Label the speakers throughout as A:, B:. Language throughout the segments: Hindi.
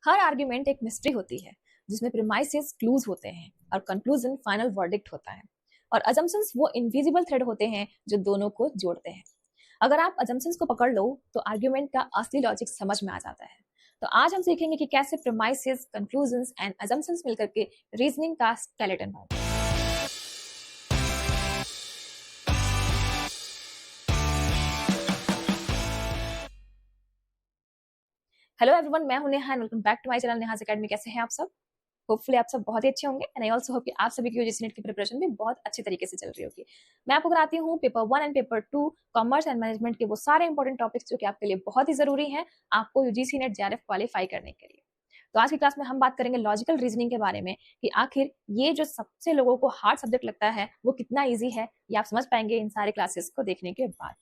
A: हर आर्ग्यूमेंट एक मिस्ट्री होती है जिसमें प्रीमाइसेस क्लूज होते हैं और कंक्लूजन फाइनल वर्डिक्ट होता है। और अजम्पशंस वो इनविजिबल थ्रेड होते हैं जो दोनों को जोड़ते हैं। अगर आप अजम्पशंस को पकड़ लो तो आर्ग्यूमेंट का असली लॉजिक समझ में आ जाता है। तो आज हम सीखेंगे कि कैसे प्रीमाइसेस, कंक्लूजन्स एंड अजम्पशंस मिलकर के रीजनिंग का स्केलेटन बनता है। हेलो एवरीवन, मैं हूं Neha and welcome back to my channel Neha's academy. कैसे हैं आप सब? होपफुली आप सब बहुत ही अच्छे होंगे एंड आई आल्सो होप कि आप सभी की यूजीसी नेट की प्रिपरेशन भी बहुत अच्छे तरीके से चल रही होगी। मैं आपको कराती हूँ paper 1 and paper 2 commerce and management के वो सारे इंपॉर्टेंट टॉपिक्स जो कि आपके लिए बहुत ही जरूरी हैं आपको यूजीसी नेट जेआरएफ क्वालिफाई करने के लिए। तो आज की क्लास में हम बात करेंगे लॉजिकल रीजनिंग के बारे में कि आखिर ये जो सबसे लोगों को हार्ड सब्जेक्ट लगता है वो कितना ईजी है, ये आप समझ पाएंगे इन सारे क्लासेस को देखने के बाद।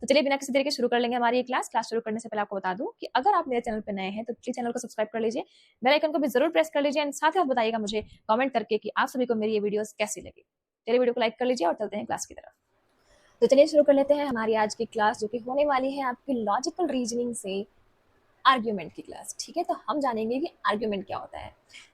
A: तो चलिए बिना किसी देरी के शुरू कर लेंगे हमारी ये क्लास शुरू करने से पहले आपको बता दूं कि अगर आप मेरे चैनल पर नए हैं तो प्लीज चैनल को सब्सक्राइब कर लीजिए, बेल आइकन को भी जरूर प्रेस कर लीजिए एंड साथ ही आप बताइएगा मुझे कमेंट करके कि आप सभी को मेरी ये वीडियोस कैसी लगी। चलिए वीडियो को लाइक कर लीजिए और चलते हैं क्लास की तरफ। तो चलिए शुरू कर लेते हैं हमारी आज की क्लास जो कि होने वाली है आपकी लॉजिकल रीजनिंग से आर्ग्यूमेंट की क्लास। ठीक है, तो हम जानेंगे कि आर्ग्यूमेंट क्या होता है।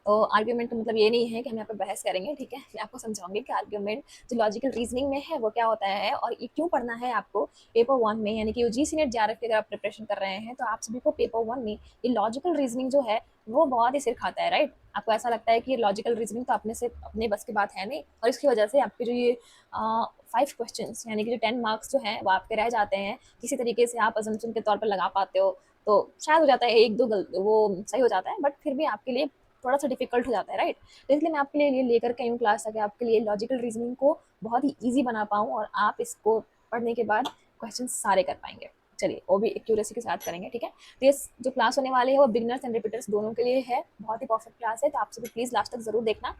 A: तो आर्ग्यूमेंट का मतलब ये नहीं है कि हम यहाँ पे बहस करेंगे, ठीक है। मैं आपको समझाऊंगी कि आर्ग्यूमेंट जो लॉजिकल रीजनिंग में है वो क्या होता है और ये क्यों पढ़ना है आपको पेपर 1 में, यानी कि यूजीसी नेट जेआरएफ की अगर आप प्रिपरेशन कर रहे हैं तो आप सभी को पेपर 1 में ये लॉजिकल रीजनिंग जो है वो बहुत ही सिर खाता है, राइट। आपको ऐसा लगता है कि लॉजिकल रीजनिंग तो अपने से अपने बस की बात है नहीं, और इसकी वजह से आपके जो ये 5 क्वेश्चन यानी कि जो 10 मार्क्स जो हैं वो आपके रह जाते हैं। किसी तरीके से आप अजम्पशन के तौर पर लगा पाते हो तो शायद हो जाता है, एक दो वो सही हो जाता है, बट फिर भी आपके लिए थोड़ा सा डिफिकल्ट हो जाता है, राइट। तो इसलिए मैं आपके लिए ये लेकर के आई हूँ क्लास ताकि आपके लिए लॉजिकल रीजनिंग को बहुत ही ईजी बना पाऊँ और आप इसको पढ़ने के बाद क्वेश्चन सारे कर पाएंगे। चलिए वो भी एक्यूरेसी के साथ करेंगे, ठीक है। तो ये जो क्लास होने वाली है वो बिगनर्स एंड रिपीटर्स दोनों के लिए है, बहुत ही परफेक्ट क्लास है। तो आप सभी प्लीज़ लास्ट तक जरूर देखना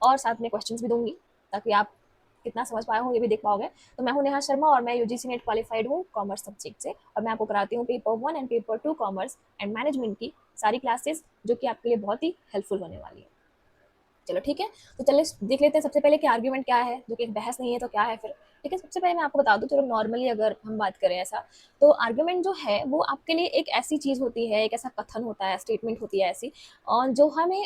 A: और साथ में क्वेश्चंस भी दूंगी ताकि आप कितना समझ पाए हो ये भी देख पाओगे। तो मैं हूं नेहा शर्मा और मैं यूजीसी नेट क्वालिफाइड हूँ कॉमर्स सब्जेक्ट से, और मैं आपको कराती हूँ paper 1 and paper 2 commerce and management की सारी क्लासेस जो कि आपके लिए बहुत ही हेल्पफुल होने वाली है। चलो ठीक है, तो चलिए देख लेते हैं सबसे पहले कि आर्ग्यूमेंट क्या है, जो कि एक बहस नहीं है तो क्या है फिर। ठीक है, सबसे पहले मैं आपको बता दूं, चलो नॉर्मली अगर हम बात करें ऐसा, तो आर्ग्यूमेंट जो है वो आपके लिए एक ऐसी चीज होती है, एक ऐसा कथन होता है, स्टेटमेंट होती है ऐसी, और जो हमें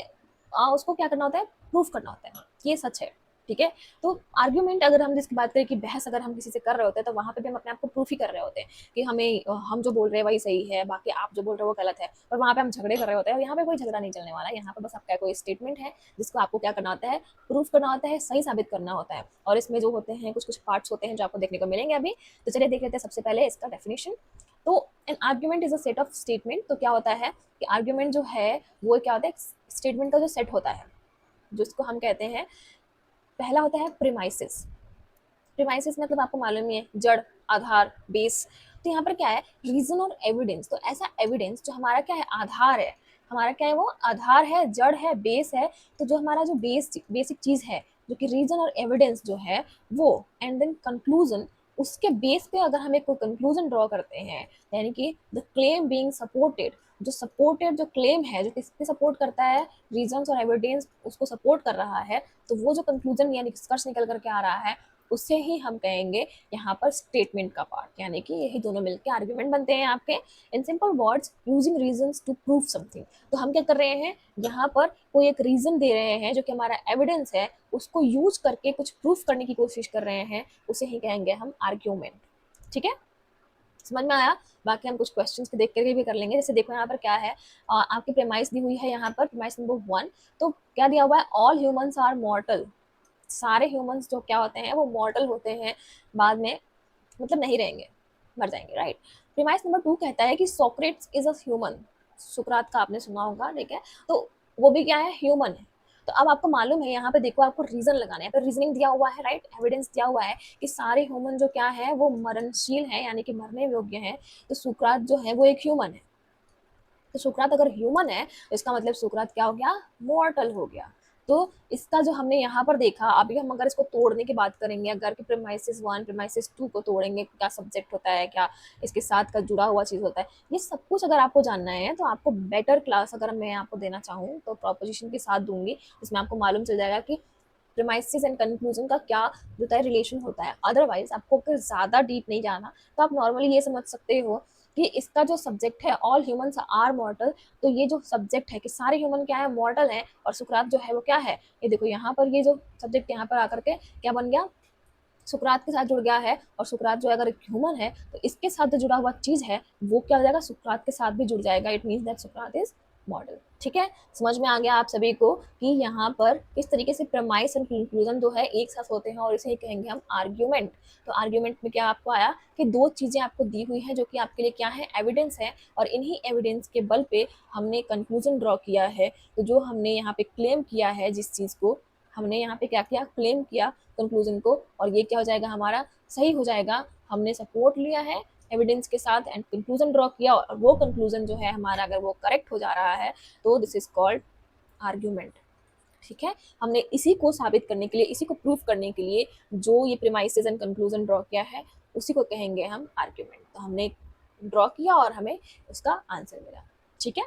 A: उसको क्या करना होता है, प्रूफ करना होता है ये सच है। ठीक है, तो आर्ग्यूमेंट अगर हम जिसकी बात करें कि बहस अगर हम किसी से कर रहे होते हैं तो वहां पे भी हम अपने आप को प्रूफ ही कर रहे होते हैं कि हमें हम जो बोल रहे हैं वही सही है, बाकी आप जो बोल रहे हो वो गलत है, और वहां पे हम झगड़े कर रहे होते हैं। और यहाँ पे कोई झगड़ा नहीं चलने वाला है, यहाँ पे बस आपका कोई स्टेटमेंट है जिसको आपको क्या करना होता है, प्रूफ करना होता है, सही साबित करना होता है। और इसमें जो होते हैं कुछ कुछ पार्ट्स होते हैं जो आपको देखने को मिलेंगे अभी। तो चलिए देख लेते हैं सबसे पहले इसका डेफिनेशन। तो an argument is a set of statement. तो क्या होता है कि आर्ग्यूमेंट जो है वो क्या होता है, स्टेटमेंट का जो सेट होता है जिसको हम कहते हैं, पहला होता है प्रीमाइसेस। प्रीमाइसेस मतलब आपको मालूम ही है, जड़, आधार, बेस। तो यहाँ पर क्या है, रीजन और एविडेंस। तो ऐसा एविडेंस जो हमारा क्या है, आधार है, हमारा क्या है वो आधार है, जड़ है, बेस है। तो जो हमारा जो बेसिक चीज है जो कि रीजन और एविडेंस जो है वो, एंड देन कंक्लूजन, उसके बेस पे अगर हम एक कोई कंक्लूजन ड्रॉ करते हैं, यानी कि द क्लेम बीइंग सपोर्टेड, जो सपोर्टेड जो क्लेम है जो किस पे सपोर्ट करता है, रीजंस और एविडेंस उसको सपोर्ट कर रहा है, तो वो जो कंक्लूजन यानी निष्कर्ष निकल करके आ रहा है उसे ही हम कहेंगे यहाँ पर स्टेटमेंट का पार्ट, यानी कि यही दोनों मिलकर आर्ग्यूमेंट बनते हैं आपके। In simple words, using reasons to prove something. तो हम क्या कर रहे हैं, यहाँ पर कोई एक रीजन दे रहे हैं जो कि हमारा एविडेंस है, उसको यूज करके कुछ प्रूफ करने की कोशिश कर रहे हैं, उसे ही कहेंगे हम आर्ग्यूमेंट। ठीक है, समझ में आया। बाकी हम कुछ क्वेश्चंस को देख करके भी कर लेंगे। जैसे देखो यहाँ पर क्या है, आपकी प्रेमाइस दी हुई है यहाँ पर, प्रेमाइस नंबर 1। तो क्या दिया हुआ है, ऑल ह्यूमंस आर मॉर्टल। सारे ह्यूमंस जो क्या होते हैं वो मॉर्टल होते हैं, बाद में मतलब नहीं रहेंगे, मर जाएंगे, राइट। प्रीमाइस नंबर 2 कहता है कि सोक्रेट्स इज अ ह्यूमन। सुकरात का आपने सुना होगा, ठीक है। तो वो भी क्या है, ह्यूमन है। तो अब आपको मालूम है, यहाँ पे देखो आपको रीजन लगाना है, यहाँ पे रीजनिंग दिया हुआ है, राइट, एविडेंस दिया हुआ है कि सारे ह्यूमन जो क्या है वो मरणशील है, यानी कि मरने योग्य है। तो सुकरात जो है वो एक ह्यूमन है। तो सुकरात अगर ह्यूमन है तो इसका मतलब सुकरात क्या हो गया, मॉर्टल हो गया। तो इसका जो हमने यहाँ पर देखा, अभी हम अगर इसको तोड़ने की बात करेंगे, अगर कि प्रीमाइसेस 1 प्रीमाइसेस 2 को तोड़ेंगे, क्या सब्जेक्ट होता है, क्या इसके साथ का जुड़ा हुआ चीज होता है, ये सब कुछ अगर आपको जानना है तो आपको बेटर क्लास अगर मैं आपको देना चाहूँ तो प्रोपोजिशन के साथ दूंगी, जिसमें आपको मालूम चल जाएगा कि प्रीमाइसेस एंड कंक्लूजन का क्या होता है, रिलेशन होता है। अदरवाइज आपको अगर ज्यादा डीप नहीं जाना तो आप नॉर्मली ये समझ सकते हो कि इसका जो सब्जेक्ट है ऑल ह्यूमंस आर मॉर्टल, तो ये जो सब्जेक्ट है कि सारे ह्यूमन क्या है, मॉर्टल हैं, और सुकरात जो है वो क्या है, ये देखो यहाँ पर ये जो सब्जेक्ट यहाँ पर आकर के क्या बन गया, सुकरात के साथ जुड़ गया है, और सुकरात जो अगर एक ह्यूमन है तो इसके साथ जो जुड़ा हुआ चीज है वो क्या हो जाएगा, सुकरात के साथ भी जुड़ जाएगा। It means that Sukrat is model. ठीक है, समझ में आ गया आप सभी को कि यहाँ पर किस तरीके से प्रमाइस एंड कंक्लूजन जो है एक साथ होते हैं, और इसे कहेंगे हम आर्ग्यूमेंट। तो आर्ग्यूमेंट में क्या आपको आया कि दो चीजें आपको दी हुई हैं जो कि आपके लिए क्या है, एविडेंस है, और इन्हीं एविडेंस के बल पे हमने कंक्लूजन ड्रॉ किया है। तो जो हमने यहाँ पे क्लेम किया है, जिस चीज को हमने यहाँ पे क्या किया, क्लेम किया कंक्लूजन को, और ये क्या हो जाएगा, हमारा सही हो जाएगा। हमने सपोर्ट लिया है एविडेंस के साथ एंड कंक्लूजन ड्रॉ किया, और वो कंक्लूजन जो है हमारा अगर वो करेक्ट हो जा रहा है तो दिस इज कॉल्ड आर्ग्यूमेंट। ठीक है, हमने इसी को साबित करने के लिए, इसी को प्रूफ करने के लिए जो ये प्रीमाइसेस एंड कंक्लूजन ड्रॉ किया है उसी को कहेंगे हम आर्ग्यूमेंट। तो हमने ड्रॉ किया और हमें उसका आंसर मिला। ठीक है,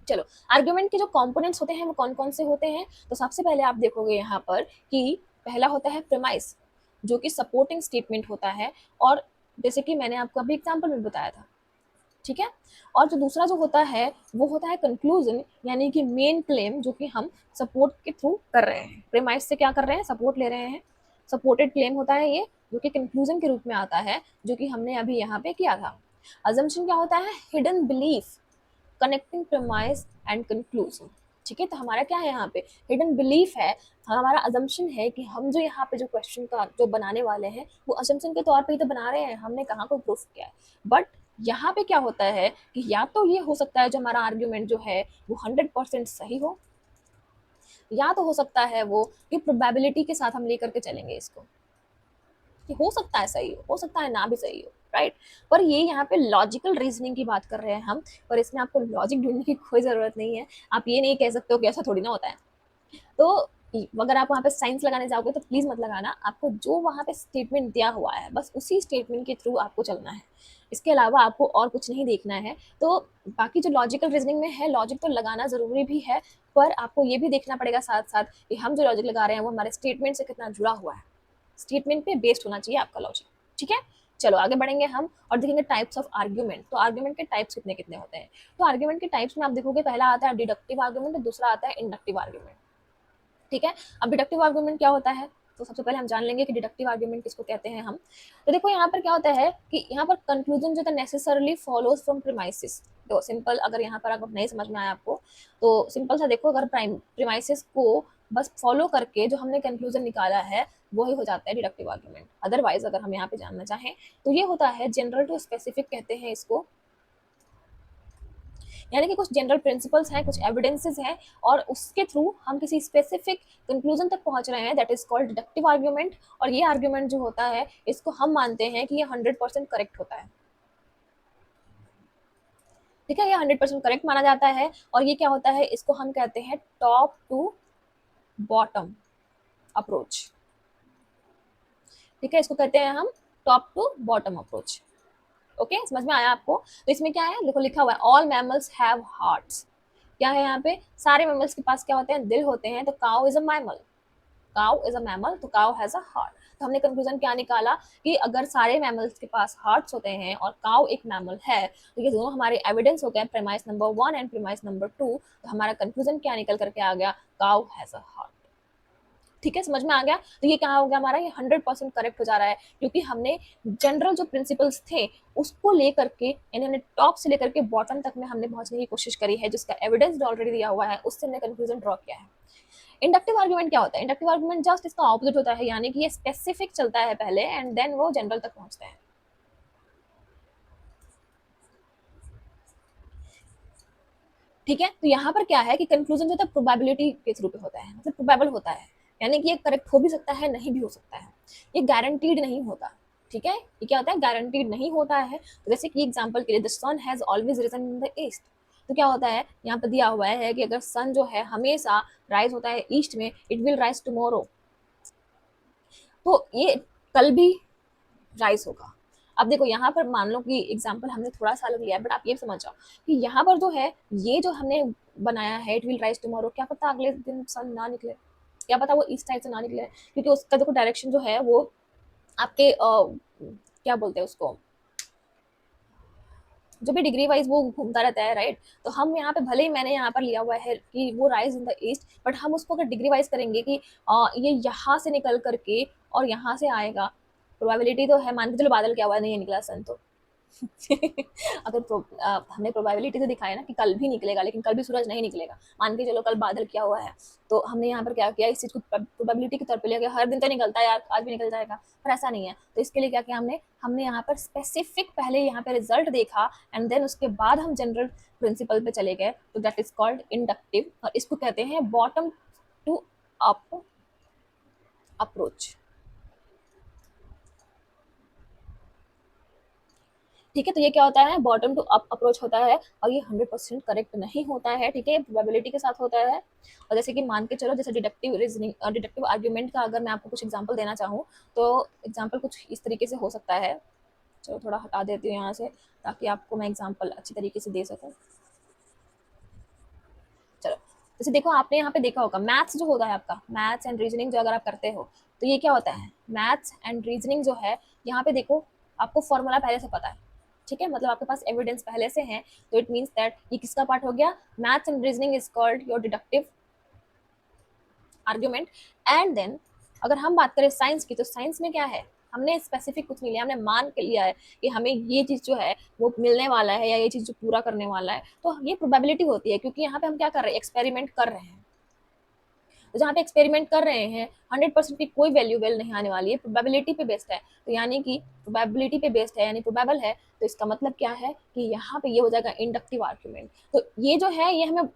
A: चलो आर्ग्यूमेंट के जो कंपोनेंट्स होते हैं वो कौन कौन से होते हैं। तो सबसे पहले आप देखोगे यहाँ पर कि पहला होता है प्रीमाइस, जो कि सपोर्टिंग स्टेटमेंट होता है, और जैसे कि मैंने आपको अभी एग्जांपल में बताया था। ठीक है, और जो दूसरा जो होता है वो होता है कंक्लूजन, यानी कि मेन क्लेम जो कि हम सपोर्ट के थ्रू कर रहे हैं। प्रीमाइस से क्या कर रहे हैं, सपोर्ट ले रहे हैं, सपोर्टेड क्लेम होता है ये, जो कि कंक्लूजन के रूप में आता है, जो कि हमने अभी यहाँ पे किया था। अजम्पशन क्या होता है, hidden belief connecting premise and conclusion. ठीक है, तो हमारा क्या है यहाँ पे, हिडन बिलीफ है, हमारा अजम्पशन है कि हम जो यहाँ पे जो क्वेश्चन का जो बनाने वाले हैं वो अजम्पशन के तौर पे ही तो बना रहे हैं, हमने कहाँ को प्रूफ किया है। बट यहाँ पे क्या होता है कि या तो ये हो सकता है जो हमारा आर्ग्यूमेंट जो है वो 100% सही हो, या तो हो सकता है वो कि प्रोबेबिलिटी के साथ हम लेकर के चलेंगे इसको, कि हो सकता है सही हो सकता है ना भी सही हो, राइट। पर ये यहाँ पे लॉजिकल रीजनिंग की बात कर रहे हैं हम, पर इसमें आपको लॉजिक ढूंढने की कोई ज़रूरत नहीं है। आप ये नहीं कह सकते हो कि ऐसा थोड़ी ना होता है। तो अगर आप वहाँ पे साइंस लगाने जाओगे तो प्लीज़ मत लगाना, आपको जो वहाँ पे स्टेटमेंट दिया हुआ है बस उसी स्टेटमेंट के थ्रू आपको चलना है, इसके अलावा आपको और कुछ नहीं देखना है। तो बाकी जो लॉजिकल रीजनिंग में है, लॉजिक तो लगाना ज़रूरी भी है, पर आपको ये भी देखना पड़ेगा साथ साथ कि हम जो लॉजिक लगा रहे हैं वो हमारे स्टेटमेंट से कितना जुड़ा हुआ है, स्टेटमेंट पे बेस्ड होना चाहिए आपका लॉजिक। ठीक है, चलो आगे बढ़ेंगे हम और देखेंगे टाइप्स ऑफ आर्ग्यूमेंट। तो आर्ग्यूमेंट के टाइप्स कितने कितने होते हैं। तो आर्ग्यूमेंट के टाइप्स में आप देखोगे पहला आता है डिडक्टिव आर्ग्यूमेंट, दूसरा आता है इंडक्टिव आर्ग्यूमेंट। ठीक है, अब डिडक्टिव आर्गुमेंट क्या होता है, तो सबसे पहले हम जान लेंगे कि डिडक्टिव आर्गुमेंट किसको कहते हैं हम। तो देखो यहाँ पर क्या होता है कि यहाँ पर कंक्लूजन जो है नेसेसरली फॉलोज फ्रॉम प्रीमाइसिस। तो सिंपल, अगर यहाँ पर अगर नहीं समझ में आया आपको तो सिंपल सा देखो, अगर प्रीमाइसिस को बस फॉलो करके जो हमने कंक्लूजन निकाला है वही हो जाता है डिडक्टिव आर्गुमेंट। अदरवाइज अगर हम यहाँ पे जानना चाहें तो ये होता है जनरल टू स्पेसिफिक कहते हैं इसको, यानी कि कुछ जनरल प्रिंसिपल्स हैं, कुछ एविडेंसेस हैं, और उसके थ्रू हम किसी स्पेसिफिक कंक्लूजन तक पहुंच रहे हैं, that is called deductive argument. और ये आर्ग्यूमेंट जो होता है इसको हम मानते हैं कि ये 100% करेक्ट होता है। ठीक है, ये 100% करेक्ट माना जाता है, और ये क्या होता है, इसको हम कहते हैं टॉप टू बॉटम अप्रोच। ठीक है, इसको कहते हैं हम top to bottom approach. Okay, समझ में आया आपको। तो इसमें क्या है, देखो लिखा हुआ है ऑल मैमल्स हैव हार्ट्स। क्या है यहाँ पे, सारे मैमल्स के पास क्या होते हैं, दिल होते हैं। तो cow is a mammal, cow is a mammal, तो काउ हैज अ हार्ट। तो हमने कंक्लूजन क्या निकाला कि अगर सारे मैमल्स के पास हार्ट्स होते हैं और काउ एक मैमल है, तो ये दोनों हमारे एविडेंस हो गए, premise number 1 and premise number 2। तो हमारा कंक्लूजन क्या निकल करके आ गया, काउ हैज अ हार्ट। ठीक है, समझ में आ गया। तो ये क्या हो गया हमारा, ये 100% करेक्ट हो जा रहा है, क्योंकि हमने जनरल जो प्रिंसिपल्स थे उसको लेकर के, यानी हमने टॉप से लेकर के बॉटम तक में हमने पहुंचने की कोशिश करी है, जिसका एविडेंस ऑलरेडी दिया हुआ है, उससे हमने कंक्लूजन ड्रॉ किया है। इंडक्टिव आर्गुमेंट क्या होता है, इंडक्टिव आर्गुमेंट जस्ट इसका ऑपोजिट होता है, यानी कि ये स्पेसिफिक चलता है पहले एंड देन वो जनरल तक पहुंचते हैं। ठीक है, तो यहाँ पर क्या है कि कंक्लूजन जो होता है प्रोबेबिलिटी के थ्रू पे होता है, मतलब प्रोबेबल होता है, यानी कि ये करेक्ट हो भी सकता है, नहीं भी हो सकता है, ये गारंटीड नहीं होता। ठीक है, ये क्या होता है, गारंटीड नहीं होता है। तो जैसे कि एग्जांपल के लिए the sun has always risen in the east. तो क्या होता है, यहाँ पर दिया हुआ है कि अगर सन जो है हमेशा राइज होता है ईस्ट में, इट विल राइज टुमारो, तो ये कल भी राइज होगा। अब देखो यहाँ पर मान लो कि एग्जाम्पल हमने थोड़ा सा अलग लिया है, बट आप ये समझ जाओ कि यहाँ पर जो है ये जो हमने बनाया है, इट विल राइज टुमारो, क्या पता अगले दिन सन ना निकले, क्या पता वो ईस्ट साइड से ना निकले, क्योंकि उसका देखो डायरेक्शन जो है वो आपके क्या बोलते हैं उसको, जो भी डिग्री वाइज वो घूमता रहता है, राइट। तो हम यहाँ पे भले ही मैंने यहाँ पर लिया हुआ है कि वो rise in the east, but हम उसको अगर डिग्री वाइज करेंगे कि ये यहाँ से निकल करके और यहाँ से आएगा, प्रोबेबिलिटी तो है, मान के चलो बादल क्या हुआ, नहीं निकला सन तो अगर हमने प्रोबेबिलिटी तो दिखाया ना कि कल भी निकलेगा, लेकिन कल भी सूरज नहीं निकलेगा, मान के चलो कल बादल क्या हुआ है, तो हमने यहाँ पर क्या किया, इस चीज को प्रोबेबिलिटी के तौर पे लिया कि हर दिन तो निकलता है यार, आज भी निकल जाएगा, पर ऐसा नहीं है। तो इसके लिए क्या किया हमने हमने यहाँ पर स्पेसिफिक पहले यहाँ पे रिजल्ट देखा, एंड देन उसके बाद हम जनरल प्रिंसिपल पे चले गए, तो दैट इज कॉल्ड इंडक्टिव, और इसको कहते हैं बॉटम टू अप अप्रोच। ठीक है, तो ये क्या होता है, बॉटम टू अप अप्रोच होता है, और ये 100% करेक्ट नहीं होता है, ठीक है, प्रोबेबिलिटी के साथ होता है। और जैसे कि मान के चलो, जैसे डिडक्टिव रीजनिंग, डिडक्टिव आर्ग्यूमेंट का अगर मैं आपको कुछ एग्जांपल देना चाहूँ, तो एग्जांपल कुछ इस तरीके से हो सकता है। चलो थोड़ा हटा देती हूँ यहाँ से, ताकि आपको मैं एग्जांपल अच्छी तरीके से दे सकूँ। चलो, जैसे देखो, आपने यहाँ पे देखा होगा मैथ्स जो होता है आपका, मैथ्स एंड रीजनिंग जो अगर आप करते हो, तो ये क्या होता है, मैथ्स एंड रीजनिंग जो है, यहाँ पे देखो आपको फॉर्मूला पहले से पता है, ठीक है, मतलब आपके पास एविडेंस पहले से है, तो इट मीन्स दैट ये किसका पार्ट हो गया, maths and reasoning is called your deductive argument. And then अगर हम बात करें साइंस की, तो साइंस में क्या है, हमने स्पेसिफिक कुछ नहीं लिया, हमने मान के लिया है कि हमें ये चीज जो है वो मिलने वाला है, या ये चीज जो पूरा करने वाला है, तो ये प्रोबेबिलिटी होती है, क्योंकि यहाँ पे हम क्या कर रहे हैं, एक्सपेरिमेंट कर रहे हैं। तो जहाँ पे एक्सपेरिमेंट कर रहे हैं, 100% की कोई वैल्यूबल नहीं आने वाली है, प्रोबेबिलिटी पे बेस्ड है, तो यानी कि प्रोबेबिलिटी पे बेस्ड है, यानी प्रोबेबल है, तो इसका मतलब क्या है कि यहाँ पे ये हो जाएगा इंडक्टिव आर्ग्यूमेंट। तो ये जो है, ये हमें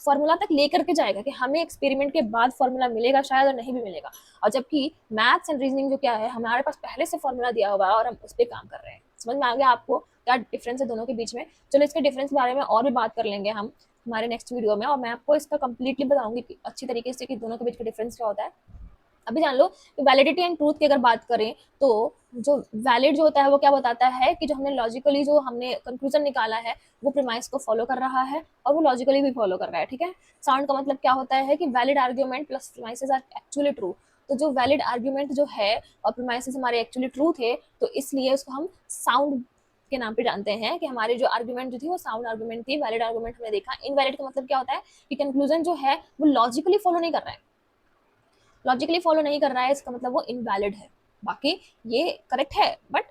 A: फॉर्मूला तक लेकर के जाएगा कि हमें एक्सपेरिमेंट के बाद फॉर्मूला मिलेगा शायद, और नहीं भी मिलेगा। और जबकि मैथ्स एंड रीजनिंग जो क्या है, हमारे पास पहले से फॉर्मूला दिया हुआ है और हम उस पर काम कर रहे हैं। समझ में आ गया आपको क्या डिफरेंस है दोनों के बीच में। चलो, इसके डिफरेंस के बारे में और भी बात कर लेंगे हम हमारे नेक्स्ट वीडियो में, और मैं आपको इसका कंप्लीटली बताऊंगी कि अच्छी तरीके से कि दोनों के बीच का डिफरेंस क्या होता है। अभी जान लो कि वैलिडिटी एंड ट्रूथ की अगर बात करें, तो जो वैलिड जो होता है वो क्या बताता है कि जो हमने लॉजिकली जो हमने कंक्लूजन निकाला है, वो प्रीमाइस को फॉलो कर रहा है, और वो लॉजिकली भी फॉलो कर रहा है, ठीक है। साउंड का मतलब क्या होता है कि valid argument plus premises are actually true. तो जो वैलिड आर्ग्यूमेंट जो है और प्रीमाइसेस हमारे एक्चुअली ट्रू थे, तो इसलिए उसको हम साउंड के नाम पे जानते हैं, कि हमारी जो आर्ग्यूमेंट जो थी वो साउंड आर्ग्यूमेंट थी। वैलिड आर्ग्यूमेंट हमने देखा। इनवैलिड का मतलब क्या होता है कि कंक्लूजन जो है वो लॉजिकली फॉलो नहीं कर रहा है, लॉजिकली फॉलो नहीं कर रहा है, इसका मतलब वो इनवैलिड है। बाकी ये करेक्ट है, बट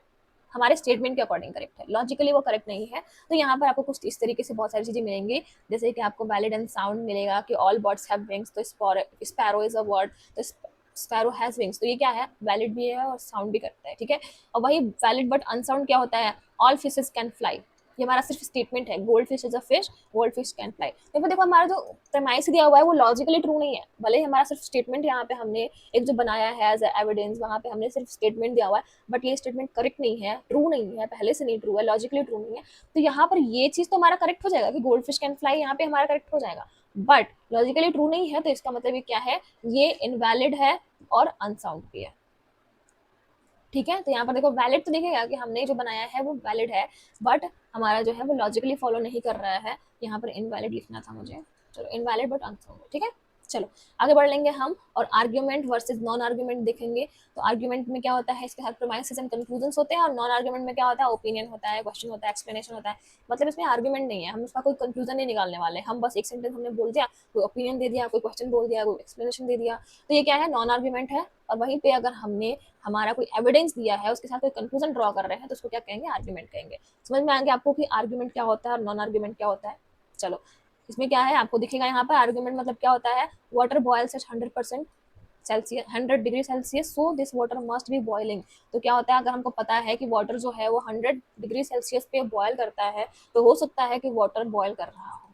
A: हमारे स्टेटमेंट के अकॉर्डिंग करेक्ट है, लॉजिकली वो करेक्ट नहीं है। तो यहाँ पर आपको कुछ इस तरीके से बहुत सारी चीजें मिलेंगी, जैसे कि आपको वैलिड एंड साउंड मिलेगा कि ऑल बर्ड्स हैव विंग्स, तो स्पैरो इज अ वर्ड, तो स्पैरो हैज विंग्स, तो ये क्या है, वैलिड भी है और साउंड भी करता है, ठीक है। और वही वैलिड बट अनसाउंड क्या होता है, ऑल फिशेस कैन फ्लाई, ये हमारा सिर्फ स्टेटमेंट है, gold fish is a fish, gold fish can fly. तो देखो हमारा जो प्रेमाइस दिया हुआ है वो लॉजिकली ट्रू नहीं है, भले ही हमारा सिर्फ स्टेटमेंट यहाँ पे हमने एक जो बनाया है एज एविडेंस, वहाँ पे हमने सिर्फ स्टेटमेंट दिया हुआ है, बट ये स्टेटमेंट करेक्ट नहीं है, ट्रू नहीं है, पहले से नहीं ट्रू है, लॉजिकली ट्रू नहीं है। तो यहाँ पर ये चीज तो हमारा करेक्ट हो जाएगा कि गोल्ड फिश कैन फ्लाई, यहाँ पे हमारा करेक्ट हो जाएगा, बट लॉजिकली ट्रू नहीं है, तो इसका मतलब ये क्या है, ये इनवैलिड है और अनसाउंड भी है, ठीक है। तो यहाँ पर देखो वैलिड तो दिखेगा कि हमने जो बनाया है वो वैलिड है, बट हमारा जो है वो लॉजिकली फॉलो नहीं कर रहा है। यहाँ पर इनवैलिड लिखना था मुझे, चलो इनवैलिड बट अनसाउंड, ठीक है। चलो आगे बढ़ लेंगे हम, और आर्ग्यूमेंट वर्सेस नॉन आर्ग्यूमेंट देखेंगे। तो आर्ग्यूमेंट में क्या होता है, इसके साथ प्रोमाइसेस एंड कंक्लूजन्स होते हैं, और नॉन आर्ग्यूमेंट में क्या होता है, ओपिनियन होता है, क्वेश्चन होता है, एक्सप्लेनेशन होता है। मतलब इसमें आर्ग्यूमेंट नहीं है, हम उसका कोई कंक्लूजन नहीं निकालने वाले, हम बस एक सेंटेंस हमने बोल दिया, कोई ओपिनियन दे दिया, कोई क्वेश्चन बोल दिया, कोई एक्सप्लेनेशन दे दिया, तो ये क्या है, नॉन आर्ग्यूमेंट है। और वहीं पे अगर हमने हमारा कोई एविडेंस दिया है, उसके साथ कोई कंक्लूजन ड्रॉ कर रहे हैं, तो उसको क्या कहेंगे, आर्ग्यूमेंट कहेंगे। समझ में आ गया आपको कि आर्ग्यूमेंट क्या होता है और नॉन आर्ग्यूमेंट क्या होता है। चलो, इसमें क्या है आपको दिखेगा यहाँ पर, आर्ग्यूमेंट मतलब क्या होता है, water boils at 100% Celsius, 100 degree Celsius, so this water must be boiling. तो क्या होता है, अगर हमको पता है कि वाटर जो है वो 100 डिग्री सेल्सियस पे बॉयल करता है, तो हो सकता है कि वाटर बॉयल कर रहा हो,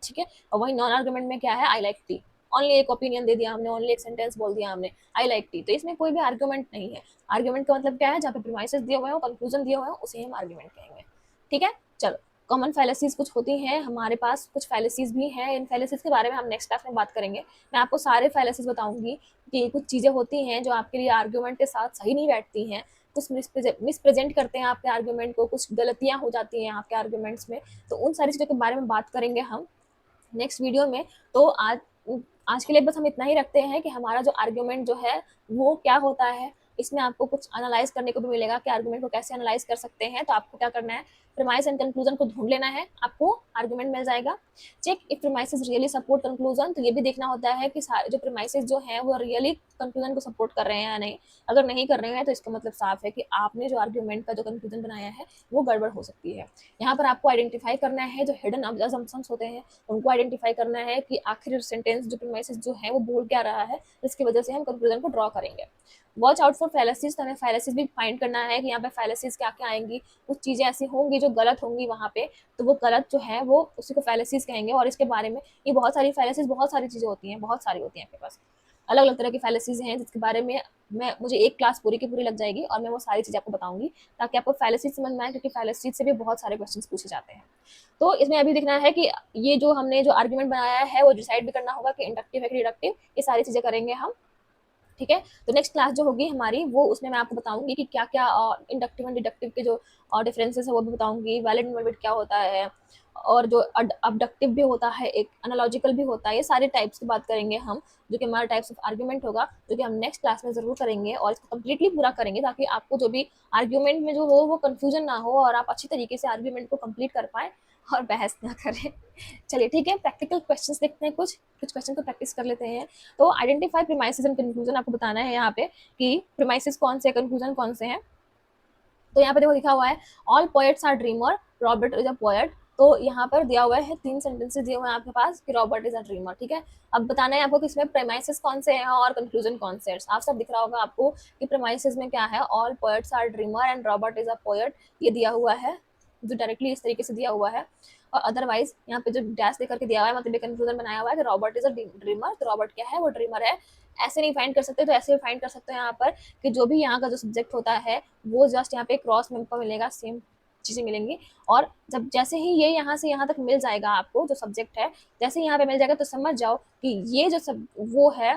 A: ठीक है। और वही नॉन आर्गुमेंट में क्या है, आई लाइक टी, ओनली एक ओपिनियन दे दिया हमने, ओनली एक सेंटेंस बोल दिया हमने, आई लाइक टी, तो इसमें कोई भी आर्गुमेंट नहीं है। आर्गुमेंट का मतलब क्या है, जहाँ पे प्रीमाइसेस दिए हुए हैं, कंक्लूजन दिए हुए हैं, उसे हम आर्गुमेंट कहेंगे, ठीक है। चलो, कॉमन फैलेसीज कुछ होती हैं हमारे पास, कुछ फैलेसीज भी हैं, इन फैलेसीज के बारे में हम नेक्स्ट क्लास में बात करेंगे। मैं आपको सारे फैलेसीज बताऊंगी कि कुछ चीजें होती हैं जो आपके लिए आर्गुमेंट के साथ सही नहीं बैठती हैं, कुछ मिसप्रेजेंट करते हैं आपके आर्गुमेंट को, कुछ गलतियां हो जाती हैं आपके आर्गुमेंट्स में, तो उन सारी चीज़ों के बारे में बात करेंगे हम नेक्स्ट वीडियो में। तो आज के लिए बस हम इतना ही रखते हैं कि हमारा जो आर्ग्यूमेंट जो है वो क्या होता है, इसमें आपको कुछ एनालाइज करने को भी मिलेगा कि आर्गुमेंट को कैसे एनालाइज कर सकते हैं। तो आपको क्या करना है, प्रीमाइस एंड कंक्लूजन को ढूंढ लेना है, आपको आर्गुमेंट मिल जाएगा। Check if premises really support conclusion, तो ये भी देखना होता है कि जो प्रीमाइसेस जो हैं वो रियली कंक्लूजन को सपोर्ट कर रहे हैं या नहीं। अगर नहीं कर रहे हैं तो इसका मतलब साफ है कि आपने जो आर्ग्यूमेंट का जो कंक्लूजन बनाया है वो गड़बड़ हो सकती है। यहाँ पर आपको आइडेंटिफाई करना है जो हिडन असम्पशंस होते हैं, उनको आइडेंटिफाई करना है कि आखिर सेंटेंस जो प्रीमाइसेस जो है वो बोल क्या रहा है, जिसकी वजह से हम कंक्लूजन को ड्रॉ करेंगे। वॉच आउट फॉर फैलेसीज, तो हमें फैलेसीज भी फाइंड करना है कि यहाँ पे फैलेसीज क्या क्या आएंगी। कुछ चीज़ें ऐसी होंगी जो गलत होंगी वहाँ पे, तो वो गलत जो है वो उसी को फैलेसीज कहेंगे। और इसके बारे में ये बहुत सारी फैलेसीज, बहुत सारी चीज़ें होती हैं, बहुत सारी होती हैं आपके पास, अलग अलग तरह की फैलेसीज हैं जिसके बारे में मुझे एक क्लास पूरी की पूरी लग जाएगी और मैं वो सारी चीज़ें आपको बताऊंगी ताकि आपको फैलेसीज समझ में आए, क्योंकि फैलेसीज से भी बहुत सारे क्वेश्चन पूछे जाते हैं। तो इसमें अभी देखना है कि ये जो हमने जो आर्ग्यूमेंट बनाया है वो डिसाइड भी करना होगा कि इंडक्टिव है कि डिडक्टिव, ये सारी चीज़ें करेंगे हम। ठीक है, तो नेक्स्ट क्लास जो होगी हमारी वो उसमें मैं आपको बताऊंगी कि क्या क्या इंडक्टिव एंड डिडक्टिव के जो डिफरेंसेस है वो भी बताऊंगी, वैलिड इनवैलिड क्या होता है, और जो अबडक्टिव भी होता है, एक एनालॉजिकल भी होता है, ये सारे टाइप्स की बात करेंगे हम, जो कि हमारा टाइप्स ऑफ आर्ग्यूमेंट होगा, जो कि हम नेक्स्ट क्लास में जरूर करेंगे और इसको कम्प्लीटली पूरा करेंगे ताकि आपको जो भी आर्ग्यूमेंट में जो हो वो कन्फ्यूजन ना हो और आप अच्छी तरीके से आर्ग्यूमेंट को कंप्लीट कर पाए और बहस ना करें। चलिए ठीक है, प्रैक्टिकल क्वेश्चंस देखते हैं, कुछ क्वेश्चन को प्रैक्टिस कर लेते हैं। तो आइडेंटिफाई प्रीमाइसेस एंड कंक्लूजन आपको बताना है यहाँ पे कि प्रीमाइसेस कौन से, कंक्लूजन कौन से हैं। तो यहाँ पे देखो लिखा हुआ है all poets are dreamer, Robert is a poet. तो यहाँ पर दिया हुआ है 3 सेंटेंसेस दिए हुए हैं आपके पास कि रॉबर्ट इज अ ड्रीमर। ठीक है, अब बताना है आपको कि इसमें प्रेमाइसेस कौन से हैं और कंक्लूजन कौन से हैं। आप सब दिख रहा होगा आपको कि प्रेमाइसेस में क्या है, all poets are dreamer and Robert is a poet, ये दिया हुआ है जो डायरेक्टली इस तरीके से दिया हुआ है। और अदरवाइज यहाँ पे जो डैश देकर के दिया हुआ है, मतलब कंक्लूजन बनाया हुआ है कि रॉबर्ट इज अ ड्रीमर, तो रॉबर्ट क्या है, वो ड्रीमर है। ऐसे नहीं फाइंड कर सकते, तो ऐसे फाइंड कर सकते हैं यहाँ पर कि जो भी यहाँ का जो सब्जेक्ट होता है वो जस्ट यहाँ पे क्रॉस में पर मिलेगा, सेम चीज़ें मिलेंगी। और जब जैसे ही ये यहाँ से यहाँ तक मिल जाएगा आपको जो सब्जेक्ट है, जैसे ही यहाँ पे मिल जाएगा तो समझ जाओ कि ये जो सब वो है,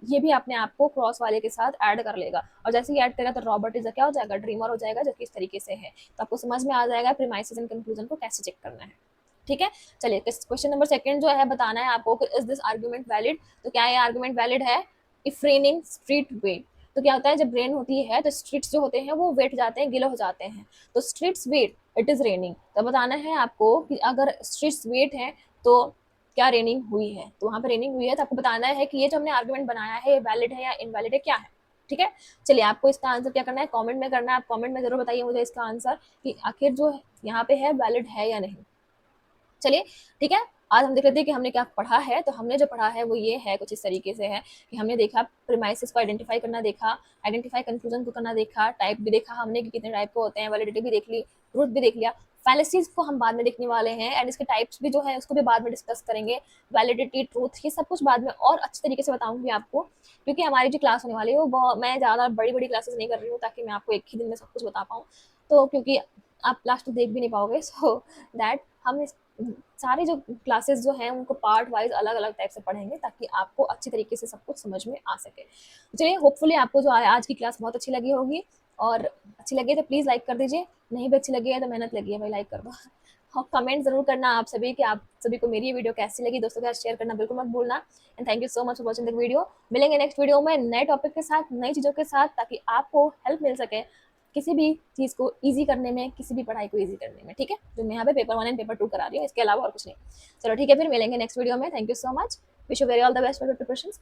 A: ये भी अपने आप को क्रॉस वाले के साथ ऐड कर लेगा। और जैसे ही ऐड करेगा तो रॉबर्ट इज क्या हो जाएगा, ड्रीमर हो जाएगा, जो कि इस तरीके से है। तो आपको समझ में आ जाएगा प्रीमाइसेस एंड कंक्लूजन को कैसे चेक करना है। ठीक है, चलिए क्वेश्चन नंबर 2 जो है बताना है आपको कि इज दिस आर्गुमेंट वैलिड। तो क्या ये आर्गुमेंट वैलिड है। इफ रेनिंग स्ट्रीट वेट, तो क्या होता है जब रेन होती है तो स्ट्रीट्स जो होते हैं वो वेट जाते हैं, गीले हो जाते हैं, तो streets wet it is raining. तो बताना है आपको कि अगर स्ट्रीट्स वेट है तो क्या रेनिंग हुई है। तो वहां पर रेनिंग हुई है, तो आपको बताना है कि ये जो हमने आर्गुमेंट बनाया है वैलिड है या इनवैलिड है, क्या है। ठीक है, चलिए आपको इसका आंसर क्या करना है, कमेंट में करना है। आप कमेंट में जरूर बताइए मुझे इसका आंसर कि आखिर जो यहाँ पे है वैलिड है या नहीं। चलिए ठीक है, आज हम देख लेते हैं कि हमने क्या पढ़ा है। तो हमने जो पढ़ा है वो ये है, कुछ इस तरीके से है कि हमने देखा प्रीमाइसेस को आइडेंटिफाई करना देखा, आइडेंटिफाई कंक्लूजन को करना देखा, टाइप भी देखा हमने कि कितने टाइप के होते हैं, वैलिडिटी भी देख ली, ट्रूथ भी देख लिया, फैलेसीज को हम बाद में देखने वाले हैं एंड इसके टाइप्स भी जो है उसको भी बाद में डिस्कस करेंगे, वैलिडिटी, ट्रूथ, ये सब कुछ बाद में और अच्छे तरीके से बताऊंगी आपको, क्योंकि हमारी जो क्लास होने वाली है वो मैं ज़्यादा बड़ी बड़ी क्लासेस नहीं कर रही हूँ ताकि मैं आपको एक ही दिन में सब कुछ बता पाऊँ। तो क्योंकि आप लास्ट तो देख भी नहीं पाओगे, सो दैट हम सारी जो क्लासेस जो हैं उनको पार्ट वाइज अलग अलग टाइप से पढ़ेंगे ताकि आपको अच्छी तरीके से सब कुछ समझ में आ सके। चलिए होपफुली आपको जो आज की क्लास बहुत अच्छी लगी होगी, और अच्छी लगी तो प्लीज़ लाइक कर दीजिए, नहीं भी अच्छी लगी है तो मेहनत लगी है भाई लाइक कर दो। और कमेंट जरूर करना आप सभी कि आप सभी को मेरी ये वीडियो कैसी लगी, दोस्तों के साथ शेयर करना बिल्कुल मत भूलना। And thank you so much for watching the video. मिलेंगे नेक्स्ट वीडियो में नए टॉपिक के साथ, नई चीज़ों के साथ, ताकि आपको हेल्प मिल सके किसी भी चीज़ को ईजी करने में, किसी भी पढ़ाई को ईजी करने में। ठीक है, जो मैं यहाँ पे पेपर 1 एंड पेपर 2 करा रही हूँ, इसके अलावा और कुछ नहीं। चलो ठीक है, फिर मिलेंगे नेक्स्ट वीडियो में। Thank you so much, wish you very all the best for your preparations.